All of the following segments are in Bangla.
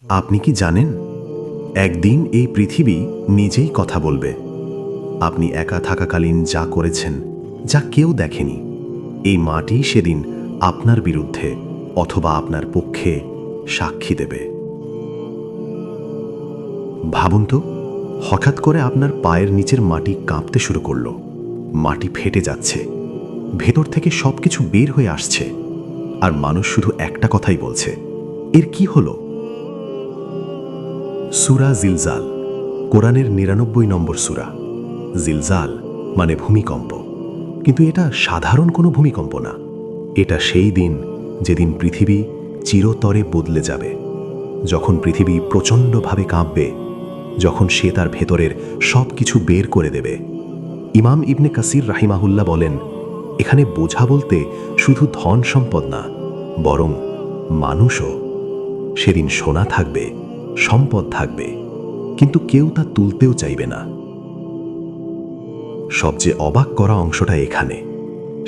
আপনি কি জানেন, একদিন এই পৃথিবী নিজেই কথা বলবে। আপনি একা থাকাকালীন যা করেছেন, যা কেউ দেখেনি, এই মাটি সেদিন আপনার বিরুদ্ধে অথবা আপনার পক্ষে সাক্ষী দেবে। ভাবুন তো, হঠাৎ করে আপনার পায়ের নিচের মাটি কাঁপতে শুরু করলো। মাটি ফেটে যাচ্ছে, ভেতর থেকে সবকিছু বের হয়ে আসছে, আর মানুষ শুধু একটা কথাই বলছে, এর কি হলো? সূরা জিলজাল, কোরআনের ৯৯ নম্বর সূরা। জিলজাল মানে ভূমিকম্প, কিন্তু এটা সাধারণ কোনো ভূমিকম্প না। এটা সেই দিন যেদিন পৃথিবী চিরতরে বদলে যাবে, যখন পৃথিবী প্রচণ্ডভাবে কাঁপবে, যখন সে তার ভেতরের সব কিছু বের করে দেবে। ইমাম ইবনে কাসির রাহিমাহুল্লাহ বলেন, এখানে বোঝা বলতে শুধু ধন সম্পদ না, বরং মানুষও। সেদিন সোনা থাকবে, সম্পদ থাকবে, কিন্তু কেউ তা তুলতেও চাইবে না। সবচেয়ে অবাক করা অংশটা এখানে,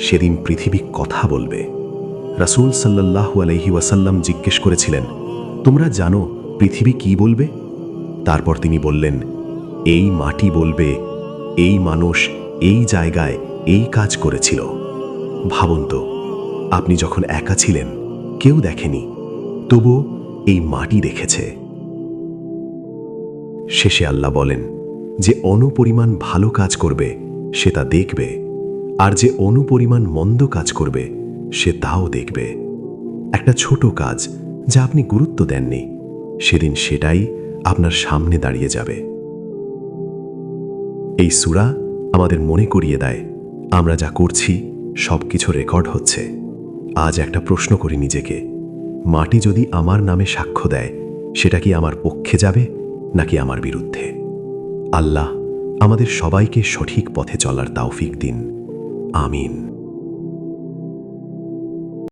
সেদিন পৃথিবী কথা বলবে। রাসূল সাল্লাল্লাহু আলাইহি ওয়াসাল্লাম জিজ্ঞেস করেছিলেন, তোমরা জানো পৃথিবী কি বলবে? তারপর তিনি বললেন, এই মাটি বলবে, এই মানুষ এই জায়গায় এই কাজ করেছিল। ভাবুন তো, আপনি যখন একা ছিলেন, কেউ দেখেনি, তবুও এই মাটি দেখেছে। শেষে আল্লাহ বলেন, যে অনুপরিমাণ ভালো কাজ করবে সে তা দেখবে, আর যে অনুপরিমাণ মন্দ কাজ করবে সে তাও দেখবে। একটা ছোট কাজ যা আপনি গুরুত্ব দেননি, সেদিন সেটাই আপনার সামনে দাঁড়িয়ে যাবে। এই সূরা আমাদের মনে করিয়ে দেয়, আমরা যা করছি সব কিছু রেকর্ড হচ্ছে। আজ একটা প্রশ্ন করি নিজেকে, মাটি যদি আমার নামে সাক্ষ্য দেয়, সেটা কি আমার পক্ষে যাবে নাকি আমার বিরুদ্ধে? আল্লাহ আমাদের সবাইকে সঠিক পথে চলার তৌফিক দিন। আমিন।